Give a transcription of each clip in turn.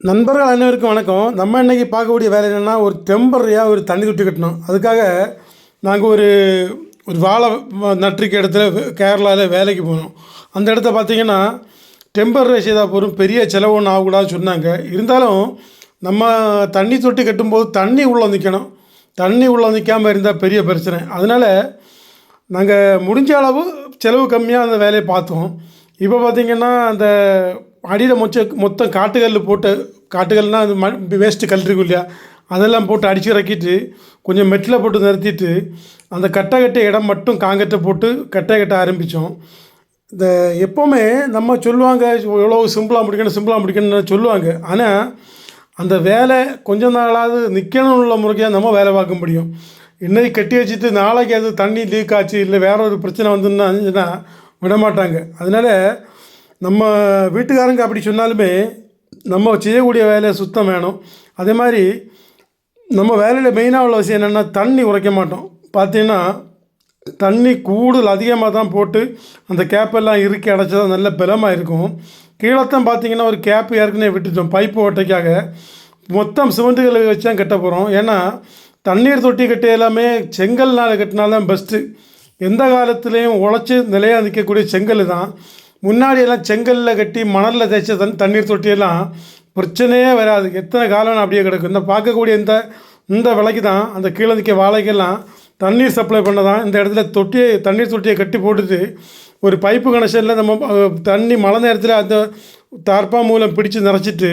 நண்பர்கள் அனைவருக்கும் வணக்கம். நம்ம இன்றைக்கி பார்க்கக்கூடிய வேலை என்னென்னா, ஒரு டெம்பரரியாக ஒரு தண்ணி தொட்டி கட்டணும். அதுக்காக நாங்கள் ஒரு ஒரு வாழை நட்டுருக்க இடத்துல கேரளாவில் வேலைக்கு போனோம். அந்த இடத்த பார்த்திங்கன்னா டெம்பரரி செய்தால் போதும், பெரிய செலவு ஒன்றும் ஆகக்கூடாதுன்னு சொன்னாங்க. இருந்தாலும் நம்ம தண்ணி தொட்டி கட்டும்போது தண்ணி உள்ளே நிற்கணும். தண்ணி உள்ளே நிற்காமல் இருந்தால் பெரிய பிரச்சனை. அதனால் நாங்கள் முடிஞ்ச அளவு செலவு கம்மியாக அந்த வேலையை பார்த்தோம். இப்போ பார்த்திங்கன்னா அந்த அடியில் மொத்தம் காட்டுக்கல் போட்டு, காட்டுக்கல்னால் அது வேஸ்ட்டு கல் இருக்கும் இல்லையா, அதெல்லாம் போட்டு அடித்து இறக்கிட்டு கொஞ்சம் மெட்டில் போட்டு நிறுத்திட்டு அந்த கட்டை கட்டிய இடம் மட்டும் காங்கிரீட்டை போட்டு கட்டை கட்ட ஆரம்பித்தோம். இந்த எப்போவுமே நம்ம சொல்லுவாங்க எவ்வளோ சிம்பிளாக முடிக்கணும்னு சொல்லுவாங்க. ஆனால் அந்த வேலை கொஞ்சம் நாளாவது நிற்கணும் உள்ள முறையாக நம்ம வேலை பார்க்க முடியும். இன்னைக்கு கட்டி வச்சுட்டு நாளைக்கு அது தண்ணி லீக் ஆச்சு இல்லை வேறு ஒரு பிரச்சனை வந்துன்னா விடமாட்டாங்க. அதனால் நம்ம வீட்டுக்காரங்க அப்படி சொன்னாலுமே நம்ம செய்யக்கூடிய வேலையை சுத்தம் வேணும். அதே மாதிரி நம்ம வேலையில் மெயினாக உள்ள விஷயம் என்னென்னா, தண்ணி உரைக்க மாட்டோம். பார்த்திங்கன்னா தண்ணி கூடுதல் அதிகமாக தான் போட்டு அந்த கேப்பெல்லாம் இறுக்கி அடைச்சா நல்ல பலமாக இருக்கும். கீழத்தான் பார்த்திங்கன்னா ஒரு கேப்பு ஏற்கனவே விட்டுட்டோம் பைப்பு ஓட்டைக்காக. மொத்தம் சிமெண்ட்டுகளை வச்சு தான் கட்ட போகிறோம். ஏன்னா தண்ணீர் தொட்டி கட்டி எல்லாமே செங்கல்னால் கட்டினால்தான் பெஸ்ட்டு. எந்த காலத்துலேயும் உழைச்சி நிலையாக நிற்கக்கூடிய செங்கல் தான். முன்னாடியெல்லாம் செங்கலில் கட்டி மணலில் தேய்ச்ச தண்ணீர் தொட்டியெல்லாம் பிரச்சனையே வராது. எத்தனை காலம் அப்படியே கிடக்கும். இந்த பார்க்கக்கூடிய இந்த விலைக்கு தான் அந்த கீழே நிற்க வாழைக்கெல்லாம் தண்ணீர் சப்ளை பண்ண தான் இந்த இடத்துல தண்ணீர் தொட்டியை கட்டி போட்டுட்டு ஒரு பைப்பு கனெக்ஷனில் நம்ம தண்ணி மழை நேரத்தில் அந்த தார்ப்பா மூலம் பிடிச்சி நிறச்சிட்டு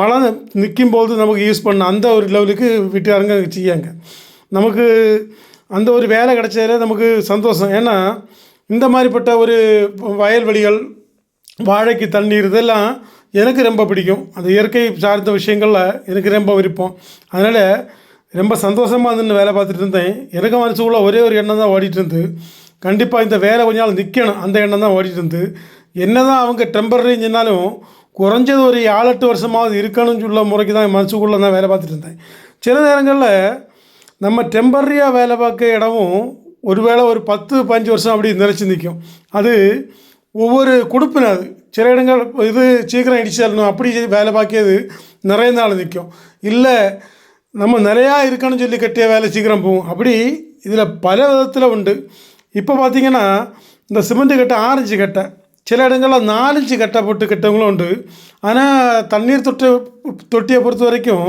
மழை நிற்கும்போது நமக்கு யூஸ் பண்ண அந்த ஒரு லெவலுக்கு வீட்டுக்காரங்க செய்யாங்க. நமக்கு அந்த ஒரு வேலை கிடைச்சதில் நமக்கு சந்தோஷம். ஏன்னா இந்த மாதிரிப்பட்ட ஒரு வயல்வெளிகள், வாழைக்கு தண்ணீர், இதெல்லாம் எனக்கு ரொம்ப பிடிக்கும். அந்த இயற்கை சார்ந்த விஷயங்களில் எனக்கு ரொம்ப விருப்பம். அதனால் ரொம்ப சந்தோஷமாக இருந்து வேலை பார்த்துட்டு இருந்தேன். எனக்கு மனசுக்குள்ள ஒரே ஒரு எண்ணம் தான் ஓடிட்டு இருந்து, கண்டிப்பாக இந்த வேலை கொஞ்ச நாள் நிற்கணும், அந்த எண்ணம் தான் ஓடிட்டு இருந்து. என்ன தான் அவங்க டெம்பரரின்னு சொன்னாலும் குறைஞ்சது ஒரு 7-8 வருஷமாவது இருக்கணும்னு சொல்ல முறைக்கு தான் மனசுக்குள்ளே தான் வேலை பார்த்துட்டு இருந்தேன். சில நேரங்களில் நம்ம டெம்பரரியாக வேலை பார்க்க இடமும் ஒருவேளை ஒரு 10-15 வருஷம் அப்படி நிலச்சி நிற்கும். அது ஒவ்வொரு கொடுப்பின. அது சில இடங்கள் இது சீக்கிரம் இடிச்சிடணும் அப்படி வேலை பார்க்கியது நிறைய நாள் நிற்கும். இல்லை நம்ம நிறையா இருக்கணும்னு சொல்லி கட்டிய வேலை சீக்கிரம் போகும். அப்படி இதில் பல விதத்தில் உண்டு. இப்போ பார்த்திங்கன்னா இந்த சிமெண்ட்டு கட்டை 6 இன்ச்சு கட்டை, சில இடங்களில் 4 இன்ச்சு கட்டை போட்டு கட்டவங்களும் உண்டு. ஆனால் தண்ணீர் தொட்டியை பொறுத்த வரைக்கும்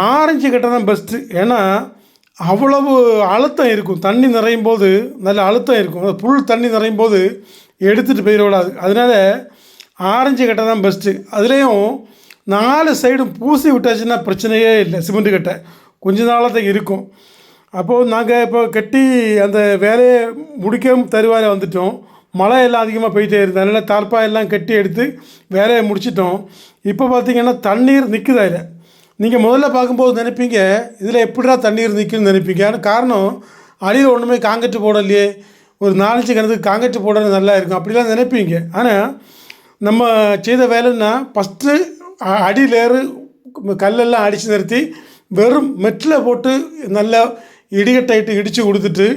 6 இன்ச்சு கட்டை தான் பெஸ்ட்டு. ஏன்னா அவ்வளவு அழுத்தம் இருக்கும். தண்ணி நிறையும் போது நல்ல அழுத்தம் இருக்கும். அந்த புல் தண்ணி நிறையும் போது எடுத்துகிட்டு போயிடக்கூடாது. அதனால் 6 இன்ச்சு கட்டை தான் பெஸ்ட்டு. அதுலேயும் 4 சைடும் பூசி விட்டாச்சுன்னா பிரச்சனையே இல்லை. சிமெண்ட்டு கட்டை கொஞ்ச நாளத்துக்கு இருக்கும். அப்போது நாங்கள் இப்போ கட்டி அந்த வேலையை முடிக்க தருவாயில் வந்துட்டோம். மழை எல்லாம் அதிகமாக போயிட்டே இருக்குது. அதனால் தார்ப்பாயெல்லாம் கட்டி எடுத்து வேலையை முடிச்சிட்டோம். இப்போ பார்த்திங்கன்னா தண்ணீர் நிற்குதா இல்லை. நீங்கள் முதல்ல பார்க்கும்போது நினைப்பீங்க இதில் எப்படிடா தண்ணீர் நிற்குன்னு நினைப்பீங்க. ஆனால் காரணம் அடியில் ஒன்றுமே காங்கிரீட்டு போடலையே, ஒரு 4 இன்ச்சு கிணத்துக்கு காங்கிரீட்டு போட நல்லா இருக்கும் அப்படிலாம் நினைப்பீங்க. ஆனால் நம்ம செய்த வேலைன்னா ஃபஸ்ட்டு அடி லேயரு கல்லெல்லாம் அடித்து நிறுத்தி வெறும் மெட்டில் போட்டு நல்லா இடிகட்டாயிட்டு இடித்து கொடுத்துட்டு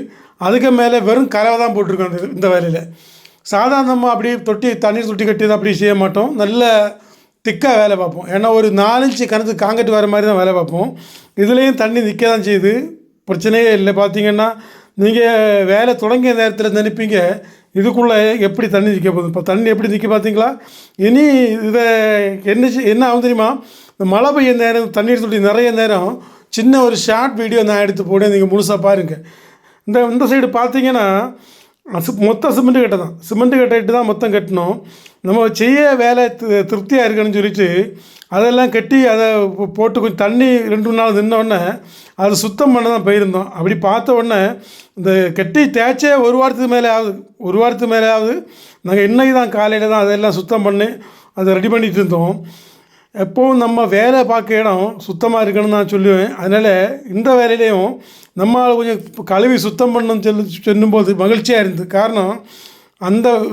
அதுக்கு மேலே வெறும் கலவை தான் போட்டிருக்கோம். இந்த வேலையில் சாதாரணமாக அப்படி தண்ணீர் தொட்டி கட்டி அப்படி செய்ய மாட்டோம். நல்ல திக்காக வேலை பார்ப்போம். ஏன்னா ஒரு 4 இன்ச்சு கணத்துக்கு காங்கிரீட் வர மாதிரி தான் வேலை பார்ப்போம். இதுலேயும் தண்ணி நிற்க தான் செய்யுது, பிரச்சனையே இல்லை. பார்த்திங்கன்னா நீங்கள் வேலை தொடங்கிய நேரத்தில் நினைப்பீங்க இதுக்குள்ளே எப்படி தண்ணி நிற்க போகுது. இப்போ தண்ணி எப்படி நிற்க பார்த்தீங்களா. இனி இதை என்ன ஆகும் தெரியுமா, இந்த மழை பெய்ய நேரம் தண்ணீர் தொட்டி நிறைய நேரம் சின்ன ஒரு ஷார்ட் வீடியோ நான் எடுத்து போட, நீங்கள் முழுசாக பாருங்கள். இந்த சைடு பார்த்தீங்கன்னா மொத்தம் சிமெண்ட்டு கட்டை தான். சிமெண்ட்டு கட்டிட்டு தான் மொத்தம் கட்டணும். நம்ம செய்ய வேலை திருப்தியாக இருக்கணும்னு சொல்லிட்டு அதெல்லாம் கட்டி அதை போட்டு கொஞ்சம் தண்ணி 2-3 நாள் நின்னோடனே அதை சுத்தம் பண்ண தான் போயிருந்தோம். அப்படி பார்த்த உடனே இந்த கட்டி தேய்ச்சே ஒரு வாரத்துக்கு மேலே ஆகுது. நாங்கள் இன்றைக்கி தான் காலையில் தான் அதெல்லாம் சுத்தம் பண்ணி அதை ரெடி பண்ணிகிட்டு இருந்தோம். எப்போவும் நம்ம வேலை பார்க்க இடம் சுத்தமாக இருக்கணும்னு நான் சொல்லுவேன். அதனால் இந்த வேலையிலையும் நம்மளால் கொஞ்சம் கழுவி சுத்தம் பண்ணணும்னு சொல்லும்போது மகிழ்ச்சியாக இருந்தது. காரணம்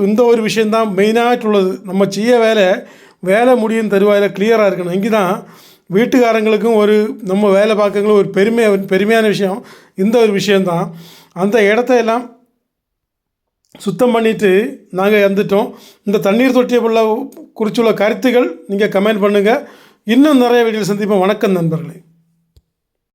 இந்த ஒரு விஷயந்தான் மெயினாகிட்டுள்ளது. நம்ம செய்ய வேலை முடியும் தருவாயில் கிளியராக இருக்கணும். இங்கே தான் வீட்டுக்காரங்களுக்கும் ஒரு நம்ம வேலை பார்க்கறவங்களும் ஒரு பெருமையான விஷயம் இந்த ஒரு விஷயந்தான். அந்த இடத்தையெல்லாம் சுத்தம் பண்ணிவிட்டு நாங்கள் வந்துட்டோம். இந்த தண்ணீர் தொட்டியை குறிச்சுள்ள கருத்துக்கள் நீங்கள் கமெண்ட் பண்ணுங்கள். இன்னும் நிறைய வீடியோவில் சந்திப்போம். வணக்கம் நண்பர்களே.